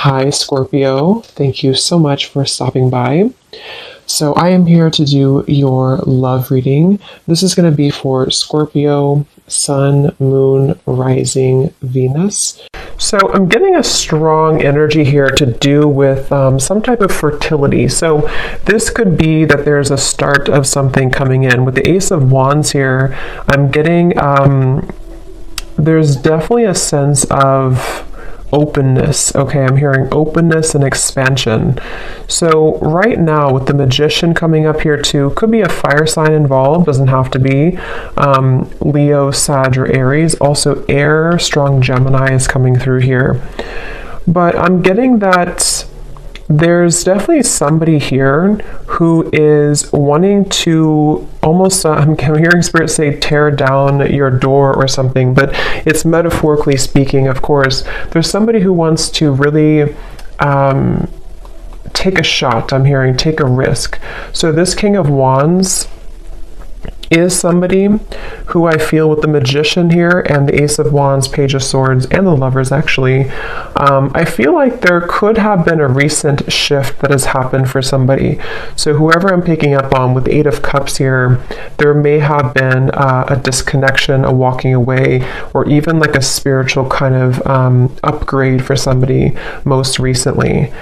Hi, Scorpio. Thank you so much for stopping by. So, I am here to do your love reading. This is going to be for Scorpio, Sun, Moon, Rising, Venus. So, I'm getting a strong energy here to do with some type of fertility. So, this could be that there's a start of something coming in. With the Ace of Wands here, I'm getting, there's definitely a sense of openness. Okay, I'm hearing openness and expansion. So right now with the Magician coming up here too, could be a fire sign involved, doesn't have to be. Leo, Sag, or Aries. Also air, strong Gemini is coming through here. But I'm getting that there's definitely somebody here who is wanting to almost, I'm hearing Spirit say tear down your door or something, but it's metaphorically speaking, of course. There's somebody who wants to really take a shot, I'm hearing, take a risk. So this King of Wands is somebody who I feel with the Magician here and the Ace of Wands, Page of Swords, and the Lovers actually, I feel like there could have been a recent shift that has happened for somebody. So whoever I'm picking up on with the Eight of Cups here, there may have been a disconnection, a walking away, or even like a spiritual kind of upgrade for somebody most recently.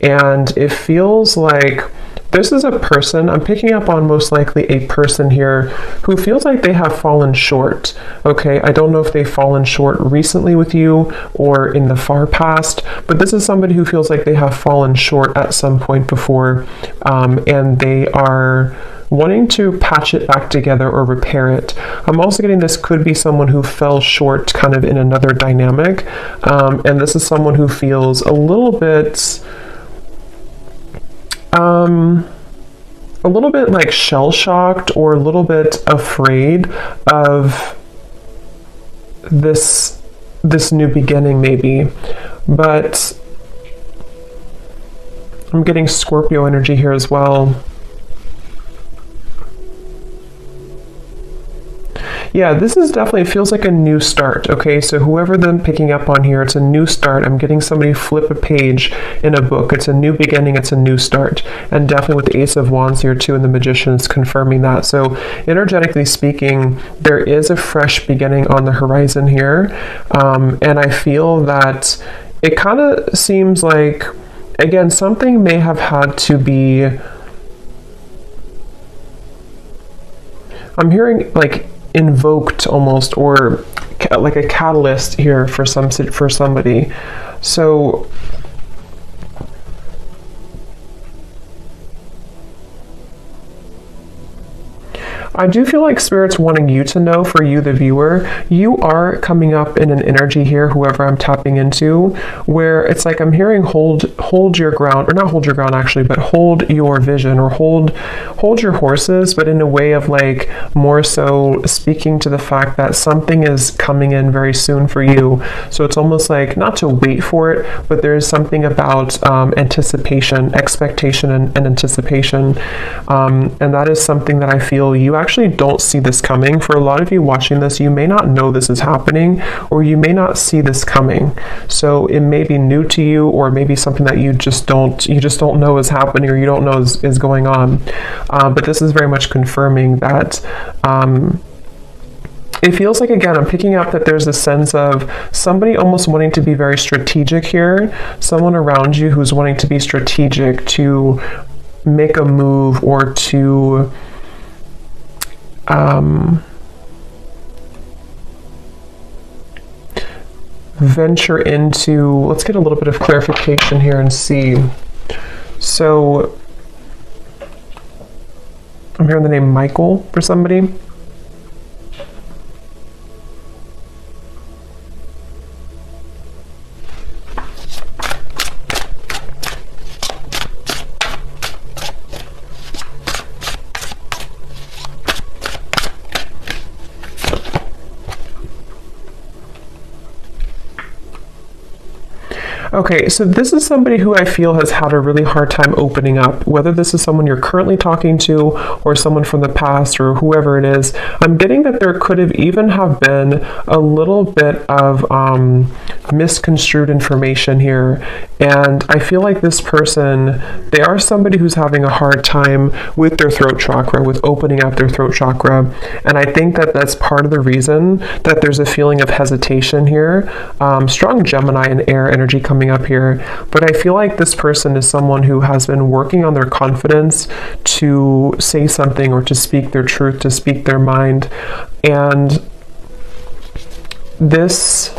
And it feels like this is a person, I'm picking up on most likely a person here who feels like they have fallen short. Okay, I don't know if they've fallen short recently with you or in the far past, but this is somebody who feels like they have fallen short at some point before, and they are wanting to patch it back together or repair it. I'm also getting this could be someone who fell short kind of in another dynamic, and this is someone who feels a little bit like shell-shocked or a little bit afraid of this new beginning maybe. But I'm getting Scorpio energy here as well. Yeah, this is definitely, feels like a new start, okay? So whoever I'm picking up on here, it's a new start. I'm getting somebody flip a page in a book. It's a new beginning, it's a new start. And definitely with the Ace of Wands here too, and the Magician's confirming that. So energetically speaking, there is a fresh beginning on the horizon here. And I feel that it kind of seems like, again, something may have had to be, I'm hearing like invoked almost, or like a catalyst here for somebody. So I do feel like Spirit's wanting you to know, for you, the viewer, you are coming up in an energy here, whoever I'm tapping into, where it's like I'm hearing hold your ground, or not hold your ground actually, but hold your vision, or hold your horses, but in a way of like more so speaking to the fact that something is coming in very soon for you. So it's almost like not to wait for it, but there is something about anticipation, expectation, and anticipation. And that is something that I feel you actually don't see this coming. For a lot of you watching this, you may not know this is happening, or you may not see this coming. So it may be new to you, or maybe something that you just don't know is happening, or you don't know is going on. But this is very much confirming that it feels like, again, I'm picking up that there's a sense of somebody almost wanting to be very strategic here, someone around you who's wanting to be strategic, to make a move, or to venture into, let's get a little bit of clarification here and see. So I'm hearing the name Michael for somebody. Okay, so this is somebody who I feel has had a really hard time opening up, whether this is someone you're currently talking to or someone from the past or whoever it is. I'm getting that there could have even have been a little bit of misconstrued information here. And I feel like this person, they are somebody who's having a hard time with their throat chakra, with opening up their throat chakra. And I think that that's part of the reason that there's a feeling of hesitation here. Strong Gemini and air energy coming up here. But I feel like this person is someone who has been working on their confidence to say something or to speak their truth, to speak their mind. And this...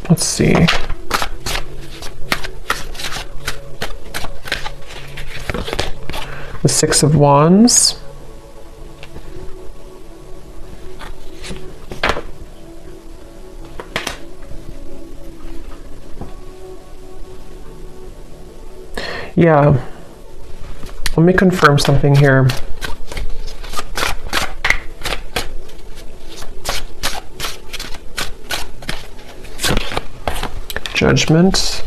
Let's see. The Six of Wands. Yeah. Let me confirm something here. Judgment.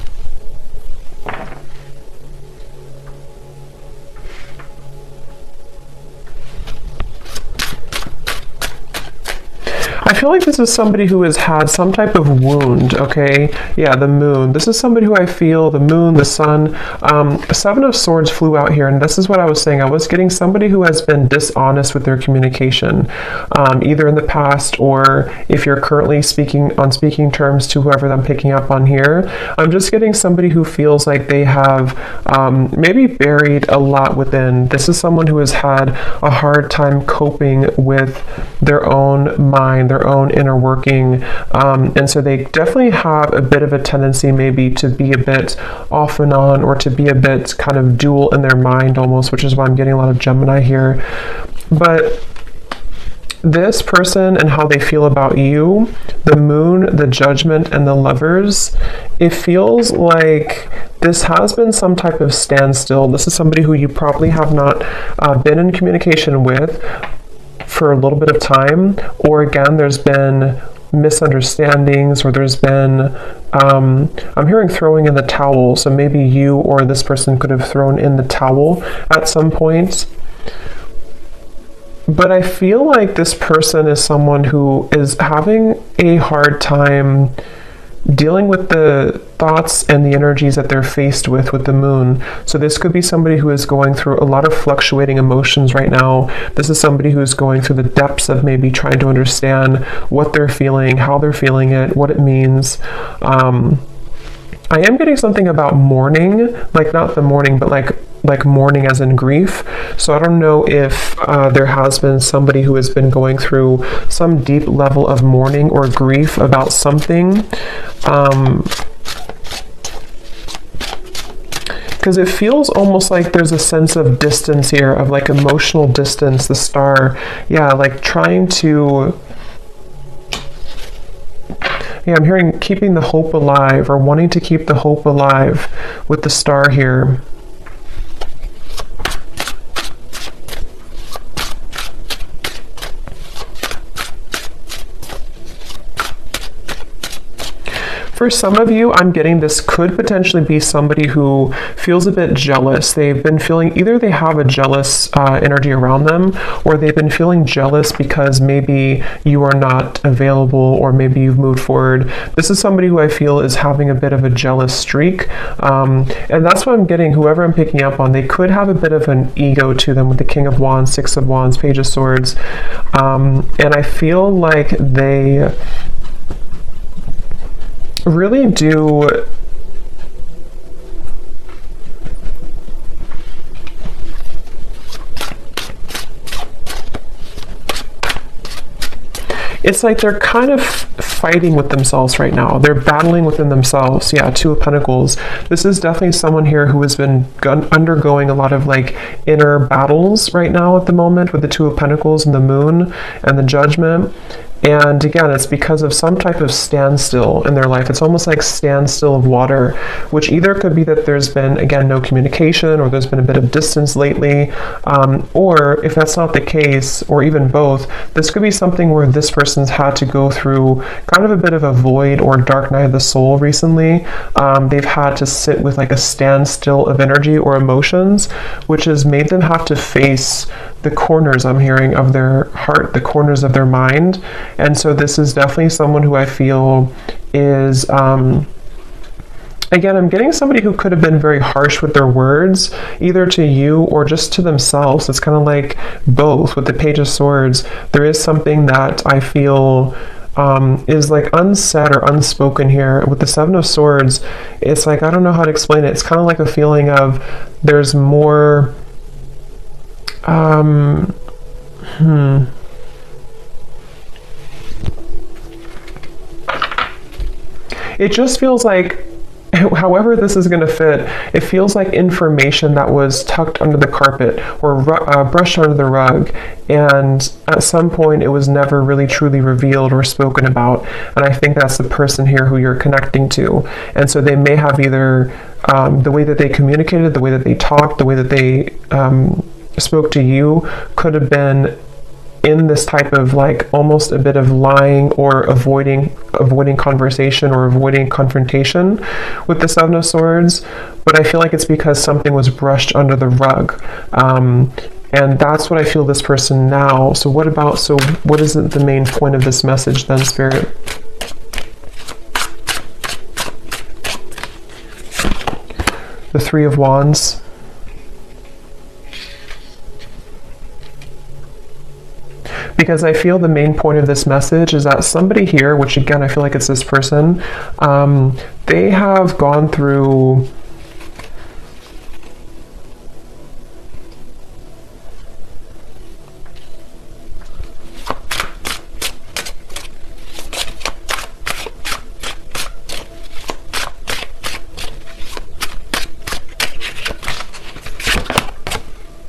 I feel like this is somebody who has had some type of wound, okay? Yeah, the moon. This is somebody who I feel, the moon, the sun. Seven of Swords flew out here, and this is what I was saying. I was getting somebody who has been dishonest with their communication, either in the past or if you're currently speaking on speaking terms to whoever I'm picking up on here. I'm just getting somebody who feels like they have maybe buried a lot within. This is someone who has had a hard time coping with their own mind, their own inner working, and so they definitely have a bit of a tendency maybe to be a bit off and on, or to be a bit kind of dual in their mind almost, which is why I'm getting a lot of Gemini here. But this person and how they feel about you, the moon, the judgment, and the lovers, it feels like this has been some type of standstill. This is somebody who you probably have not been in communication with for a little bit of time, or again, there's been misunderstandings, or there's been I'm hearing throwing in the towel. So maybe you or this person could have thrown in the towel at some point. But I feel like this person is someone who is having a hard time dealing with the thoughts and the energies that they're faced with the moon. So this could be somebody who is going through a lot of fluctuating emotions right now. This is somebody who is going through the depths of maybe trying to understand what they're feeling, how they're feeling it, what it means. I am getting something about mourning, like not the mourning, but like mourning as in grief. So I don't know if there has been somebody who has been going through some deep level of mourning or grief about something. Because it feels almost like there's a sense of distance here, of like emotional distance, the star. Yeah, like trying to... Yeah, I'm hearing keeping the hope alive, or wanting to keep the hope alive with the star here. For some of you, I'm getting this could potentially be somebody who feels a bit jealous. They've been feeling, either they have a jealous energy around them, or they've been feeling jealous because maybe you are not available, or maybe you've moved forward. This is somebody who I feel is having a bit of a jealous streak. And that's what I'm getting, whoever I'm picking up on, they could have a bit of an ego to them with the King of Wands, Six of Wands, Page of Swords. And I feel like they really do it's like they're kind of fighting with themselves right now. They're battling within themselves. Yeah, Two of Pentacles. This is definitely someone here who has been undergoing a lot of like inner battles right now at the moment with the Two of Pentacles and the moon and the judgment. And again, it's because of some type of standstill in their life. It's almost like standstill of water, which either could be that there's been, again, no communication, or there's been a bit of distance lately. Or if that's not the case, or even both, this could be something where this person's had to go through kind of a bit of a void or dark night of the soul recently. They've had to sit with like a standstill of energy or emotions, which has made them have to face the corners, I'm hearing, of their heart, the corners of their mind. And so this is definitely someone who I feel is, again, I'm getting somebody who could have been very harsh with their words, either to you or just to themselves. It's kind of like both. With the Page of Swords, there is something that I feel is like unsaid or unspoken here. With the Seven of Swords, it's like, I don't know how to explain it. It's kind of like a feeling of there's more, it just feels like, however this is going to fit, it feels like information that was tucked under the carpet or brushed under the rug, and at some point it was never really truly revealed or spoken about. And I think that's the person here who you're connecting to. And so they may have either the way that they communicated, the way that they talked, the way that they spoke to you could have been in this type of like almost a bit of lying or avoiding conversation or avoiding confrontation with the Seven of Swords. But I feel like it's because something was brushed under the rug. And that's what I feel this person now. So what is the main point of this message then, Spirit? The Three of Wands. Because I feel the main point of this message is that somebody here, which again, I feel like it's this person, they have gone through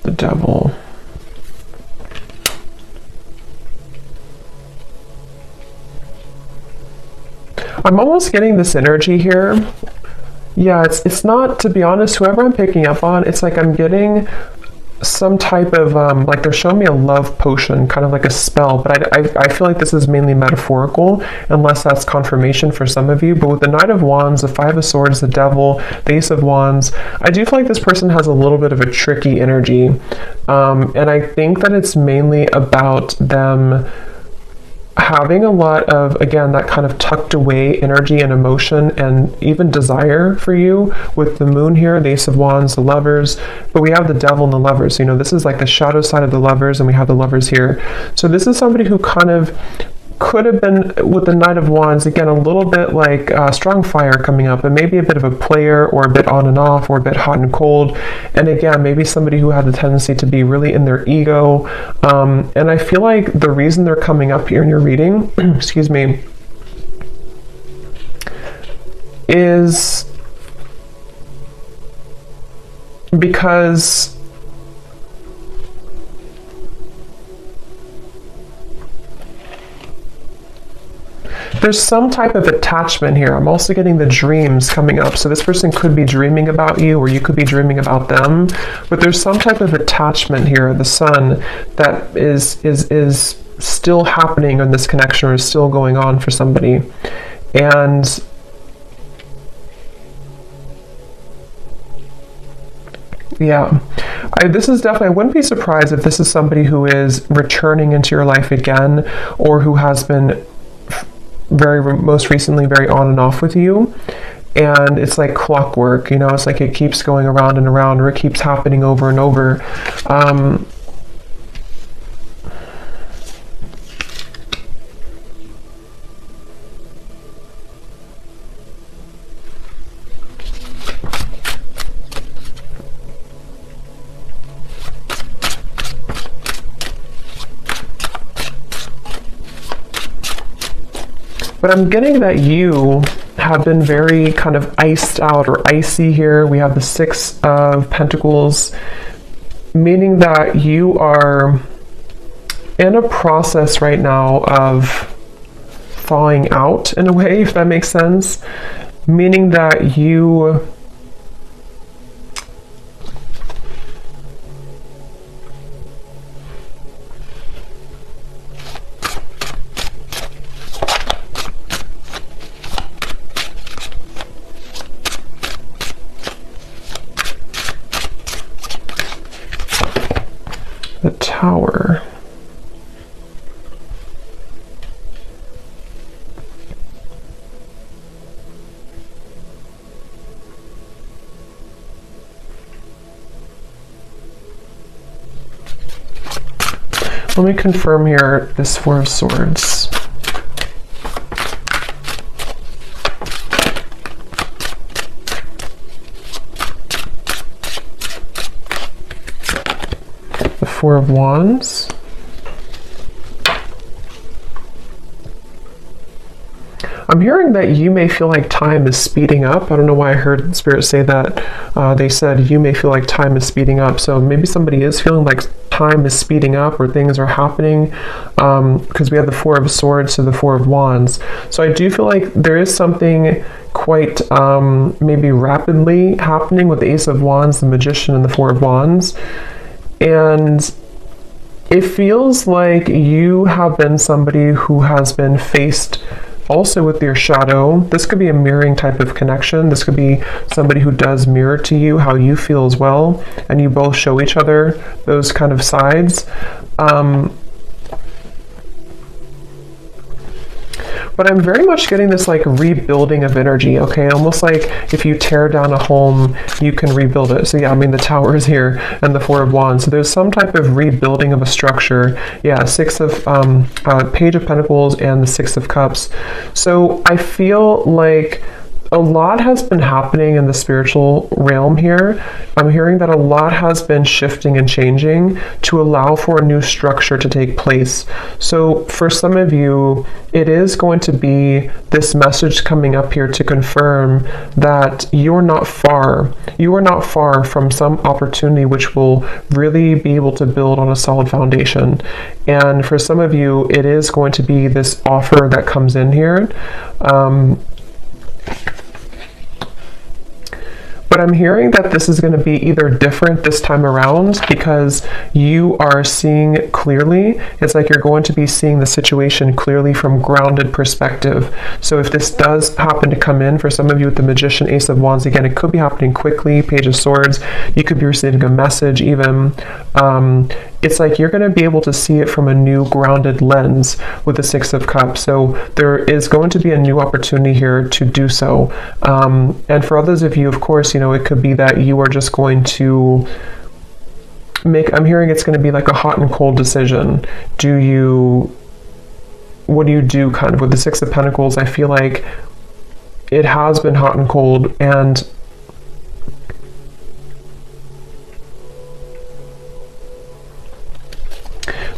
the Devil. I'm almost getting this energy here. Yeah, it's not, to be honest, whoever I'm picking up on, it's like I'm getting some type of, like they're showing me a love potion, kind of like a spell, but I feel like this is mainly metaphorical, unless that's confirmation for some of you. But with the Knight of Wands, the Five of Swords, the Devil, the Ace of Wands, I do feel like this person has a little bit of a tricky energy. And I think that it's mainly about them having a lot of, again, that kind of tucked away energy and emotion and even desire for you. With the Moon here, the Ace of Wands, the Lovers, but we have the Devil and the Lovers. You know, this is like the shadow side of the Lovers, and we have the Lovers here. So this is somebody who kind of could have been, with the Knight of Wands, again, a little bit like strong fire coming up, and maybe a bit of a player, or a bit on and off, or a bit hot and cold. And again, maybe somebody who had the tendency to be really in their ego. And I feel like the reason they're coming up here in your reading, excuse me, is because there's some type of attachment here. I'm also getting the dreams coming up. So this person could be dreaming about you, or you could be dreaming about them. But there's some type of attachment here, the Sun, that is still happening in this connection, or is still going on for somebody. And yeah, this is definitely, I wouldn't be surprised if this is somebody who is returning into your life again, or who has been most recently very on and off with you. And it's like clockwork, you know, it's like it keeps going around and around, or it keeps happening over and over. But I'm getting that you have been very kind of iced out or icy here. We have the Six of Pentacles, meaning that you are in a process right now of thawing out in a way, if that makes sense, meaning that you the Tower. Let me confirm here this Four of Swords. The Four of Wands. I'm hearing that you may feel like time is speeding up. I don't know why I heard Spirit say that. They said you may feel like time is speeding up. So maybe somebody is feeling like time is speeding up or things are happening, because we have the Four of Swords to the Four of Wands. So I do feel like there is something quite maybe rapidly happening with the Ace of Wands, the Magician, and the Four of Wands. And it feels like you have been somebody who has been faced also with your shadow. This could be a mirroring type of connection. This could be somebody who does mirror to you how you feel as well, and you both show each other those kind of sides. But I'm very much getting this like rebuilding of energy, okay? Almost like if you tear down a home, you can rebuild it. So yeah, I mean, the Tower is here and the Four of Wands. So there's some type of rebuilding of a structure. Yeah, Page of Pentacles and the Six of Cups. So I feel like a lot has been happening in the spiritual realm here. I'm hearing that a lot has been shifting and changing to allow for a new structure to take place. So for some of you, it is going to be this message coming up here to confirm that you're not far. You are not far from some opportunity which will really be able to build on a solid foundation. And for some of you, it is going to be this offer that comes in here. But I'm hearing that this is going to be either different this time around because you are seeing clearly. It's like you're going to be seeing the situation clearly from grounded perspective. So if this does happen to come in for some of you with the Magician, Ace of Wands, again, it could be happening quickly, Page of Swords. You could be receiving a message even. It's like you're going to be able to see it from a new grounded lens with the Six of Cups. So there is going to be a new opportunity here to do so. And for others of you, of course, you know, it could be that you are just going to I'm hearing it's going to be like a hot and cold decision. What do you do kind of with the Six of Pentacles? I feel like it has been hot and cold, and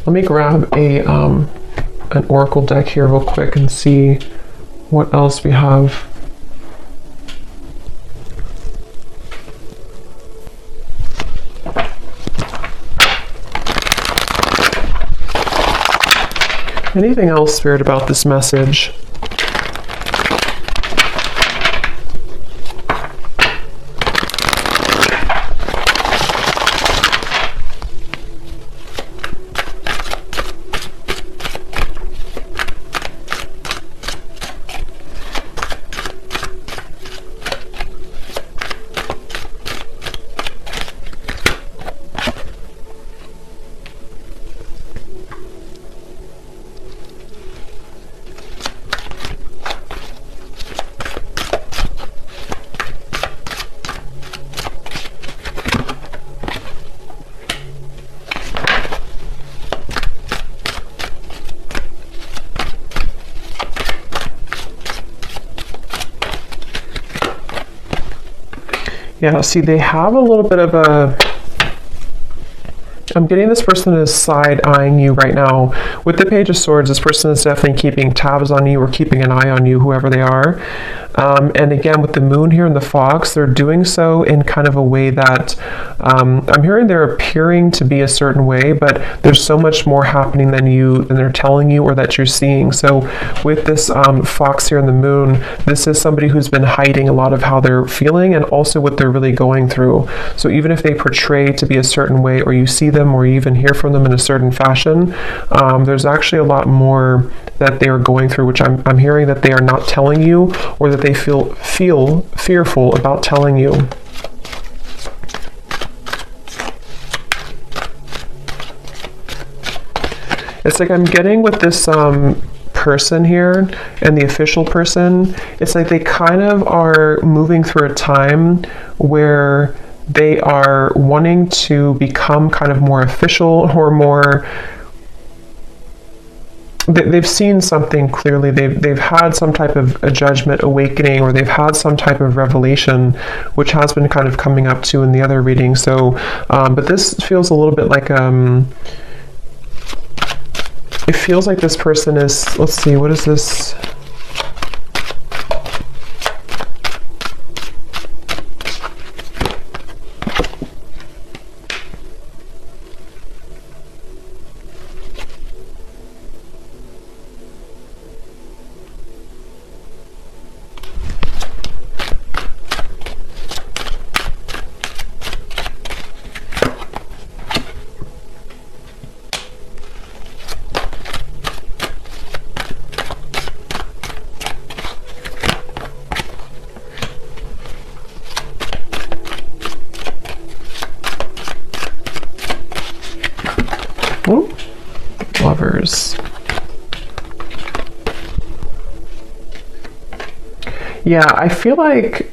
let me grab an oracle deck here real quick and see what else we have. Anything else, Spirit, about this message? Yeah, see, they have a little bit of I'm getting this person is side-eyeing you right now. With the Page of Swords, this person is definitely keeping tabs on you or keeping an eye on you, whoever they are. And again, with the moon here and the fox, they're doing so in kind of a way that I'm hearing they're appearing to be a certain way, but there's so much more happening than they're telling you or that you're seeing. So with this fox here and the moon, this is somebody who's been hiding a lot of how they're feeling and also what they're really going through. So even if they portray to be a certain way, or you see them or you even hear from them in a certain fashion, there's actually a lot more that they are going through, which I'm hearing that they are not telling you, or that they feel fearful about telling you. It's like I'm getting with this person here and the official person, it's like they kind of are moving through a time where they are wanting to become kind of more official or more. They've seen something clearly. They've had some type of a judgment awakening, or they've had some type of revelation, which has been kind of coming up too in the other reading. So, but this feels a little bit like it feels like this person is. Let's see, what is this? Ooh, Lovers. Yeah, I feel like,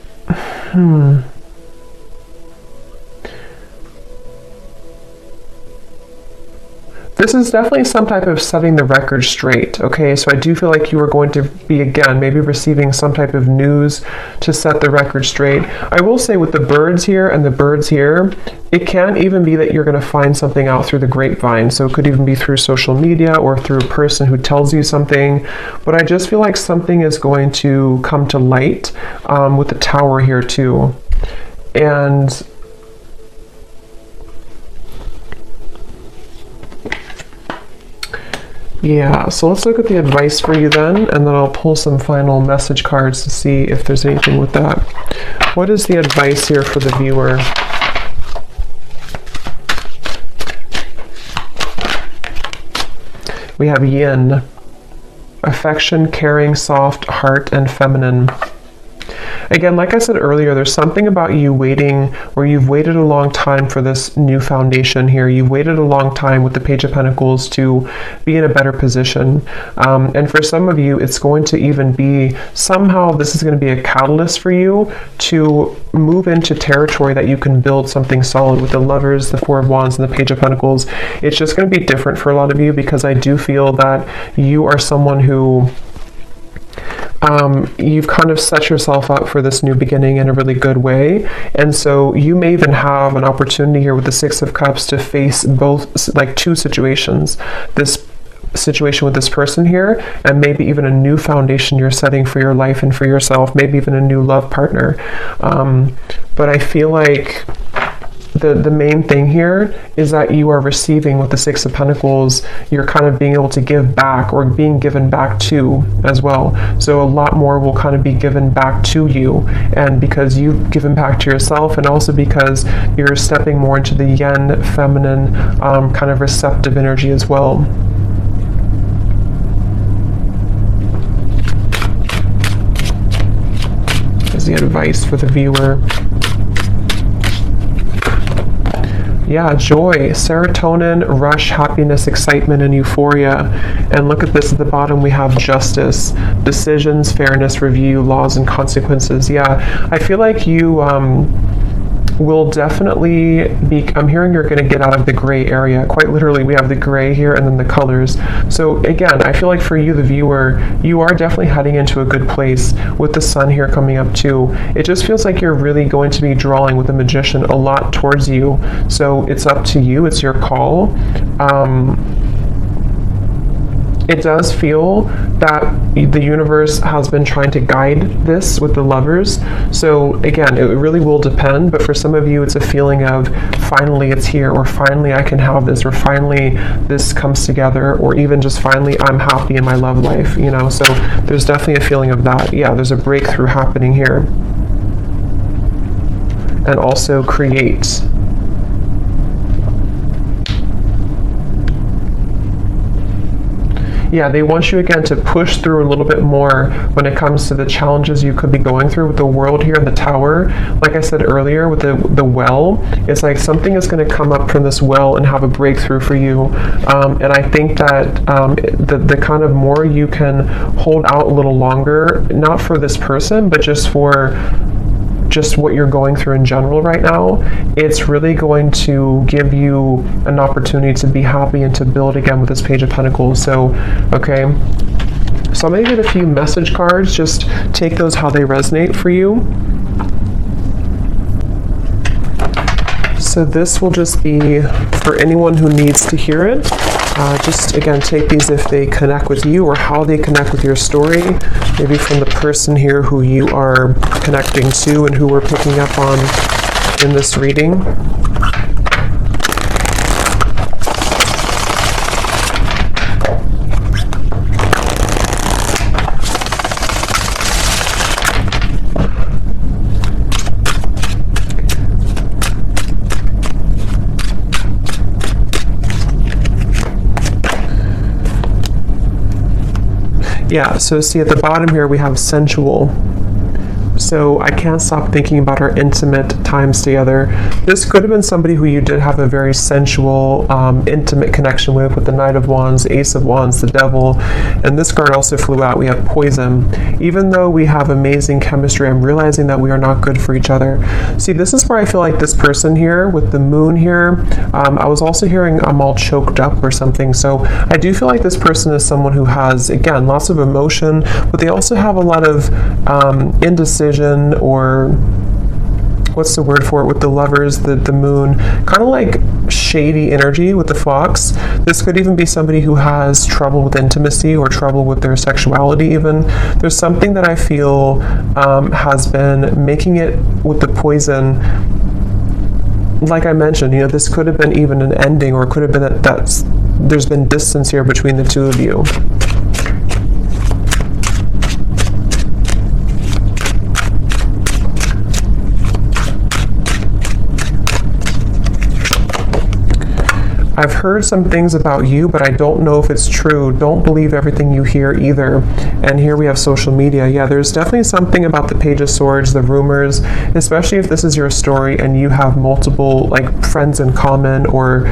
this is definitely some type of setting the record straight, okay? So I do feel like you are going to be, again, maybe receiving some type of news to set the record straight. I will say with the birds here and the birds here, it can even be that you're going to find something out through the grapevine. So it could even be through social media or through a person who tells you something. But I just feel like something is going to come to light with the tower here too. And yeah, so let's look at the advice for you then, and then I'll pull some final message cards to see if there's anything with that. What is the advice here for the viewer? We have yin, affection, caring, soft, heart, and feminine. Again, like I said earlier, there's something about you waiting, or you've waited a long time for this new foundation here. You've waited a long time with the Page of Pentacles to be in a better position. And for some of you, it's going to even be, somehow this is going to be a catalyst for you to move into territory that you can build something solid with the Lovers, the Four of Wands, and the Page of Pentacles. It's just going to be different for a lot of you, because I do feel that you are someone who you've kind of set yourself up for this new beginning in a really good way. And so you may even have an opportunity here with the Six of Cups to face both, like two situations. This situation with this person here, and maybe even a new foundation you're setting for your life and for yourself, maybe even a new love partner. But I feel like the main thing here is that you are receiving with the Six of Pentacles. You're kind of being able to give back, or being given back to as well. So a lot more will kind of be given back to you, and because you've given back to yourself, and also because you're stepping more into the yin, feminine, kind of receptive energy as well. Here's the advice for the viewer. Yeah, joy, serotonin, rush, happiness, excitement, and euphoria. And look at this at the bottom, we have justice, decisions, fairness, review, laws, and consequences. Yeah, I feel like you will definitely be, I'm hearing you're going to get out of the gray area. Quite literally, we have the gray here and then the colors. So again, I feel like for you, the viewer, you are definitely heading into a good place with the sun here coming up too. It just feels like you're really going to be drawing with the Magician a lot towards you. So it's up to you. It's your call. It does feel that the universe has been trying to guide this with the Lovers. So again, it really will depend, but for some of you, it's a feeling of finally it's here, or finally I can have this, or finally this comes together, or even just finally I'm happy in my love life, you know? So there's definitely a feeling of that. Yeah, there's a breakthrough happening here. And also create. Yeah, they want you again to push through a little bit more when it comes to the challenges you could be going through with the World here in the Tower. Like I said earlier with the well, it's like something is going to come up from this well and have a breakthrough for you. And I think that the kind of more you can hold out a little longer, not for this person, but just for what you're going through in general right now, it's really going to give you an opportunity to be happy and to build again with this Page of Pentacles. So, okay. So I'm going to get a few message cards. Just take those how they resonate for you. So this will just be for anyone who needs to hear it. Just again, take these if they connect with you or how they connect with your story. Maybe from the person here who you are connecting to and who we're picking up on in this reading. Yeah, so see at the bottom here we have sensual. So I can't stop thinking about our intimate times together. This could have been somebody who you did have a very sensual, intimate connection with the Knight of Wands, Ace of Wands, the Devil. And this card also flew out. We have poison. Even though we have amazing chemistry, I'm realizing that we are not good for each other. See, this is where I feel like this person here with the moon here, I was also hearing I'm all choked up or something. So I do feel like this person is someone who has, again, lots of emotion, but they also have a lot of indecision, or what's the word for it with the Lovers, the moon, kind of like shady energy with the Fox. This could even be somebody who has trouble with intimacy or trouble with their sexuality even. There's something that I feel has been making it with the poison. Like I mentioned, you know, this could have been even an ending, or it could have been that there's been distance here between the two of you. I've heard some things about you, but I don't know if it's true. Don't believe everything you hear either. And here we have social media. Yeah, there's definitely something about the Page of Swords, the rumors, especially if this is your story and you have multiple like friends in common or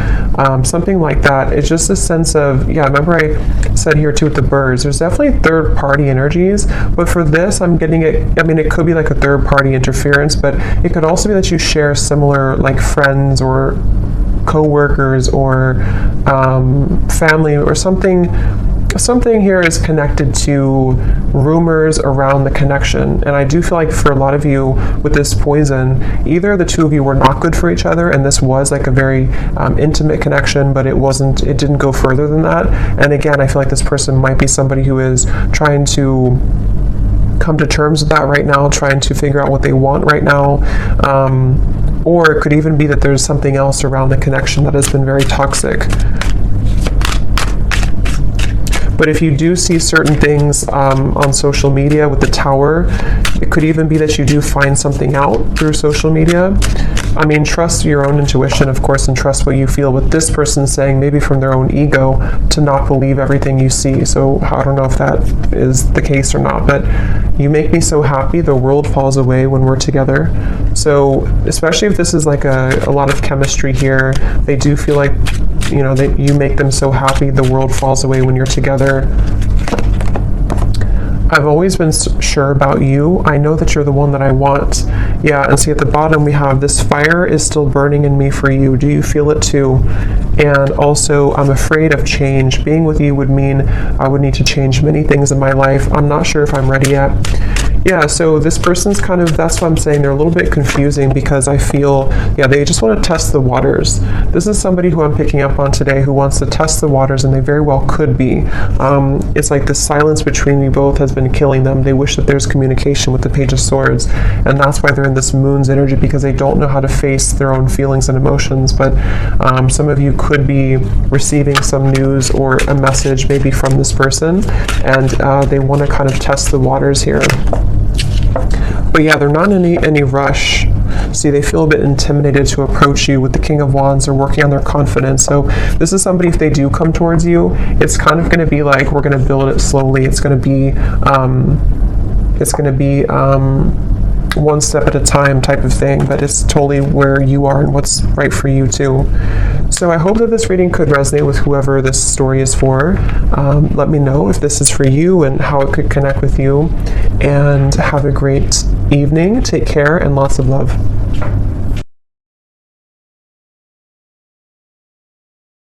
something like that. It's just a sense of, yeah, remember I said here too with the birds, there's definitely third party energies, but for this I'm getting it, I mean, it could be like a third party interference, but it could also be that you share similar like friends or co-workers or family or something here is connected to rumors around the connection. And I do feel like for a lot of you with this poison, either the two of you were not good for each other and this was like a very intimate connection, but it didn't go further than that. And again, I feel like this person might be somebody who is trying to come to terms with that right now, trying to figure out what they want right now. Or it could even be that there's something else around the connection that has been very toxic. But if you do see certain things on social media with the Tower, it could even be that you do find something out through social media. I mean, trust your own intuition, of course, and trust what you feel. But this person saying, maybe from their own ego, to not believe everything you see. So I don't know if that is the case or not, but you make me so happy, the world falls away when we're together. So especially if this is like a lot of chemistry here, they do feel like, you know, that you make them so happy, the world falls away when you're together. I've always been sure about you. I know that you're the one that I want. Yeah, and see at the bottom we have this fire is still burning in me for you. Do you feel it too? And also, I'm afraid of change. Being with you would mean I would need to change many things in my life. I'm not sure if I'm ready yet. Yeah, so this person's kind of, that's what I'm saying, they're a little bit confusing because I feel, yeah, they just want to test the waters. This is somebody who I'm picking up on today who wants to test the waters, and they very well could be. It's like the silence between you both has been killing them. They wish that there's communication with the Page of Swords, and that's why they're in this Moon's energy, because they don't know how to face their own feelings and emotions. But some of you could be receiving some news or a message maybe from this person, and they want to kind of test the waters here. But yeah, they're not in any rush. See, they feel a bit intimidated to approach you. With the King of Wands, they're working on their confidence. So this is somebody, if they do come towards you, it's kind of going to be like, we're going to build it slowly. It's going to be one step at a time type of thing, but it's totally where you are and what's right for you too. So I hope that this reading could resonate with whoever this story is for. Let me know if this is for you and how it could connect with you. And have a great evening. Take care and lots of love.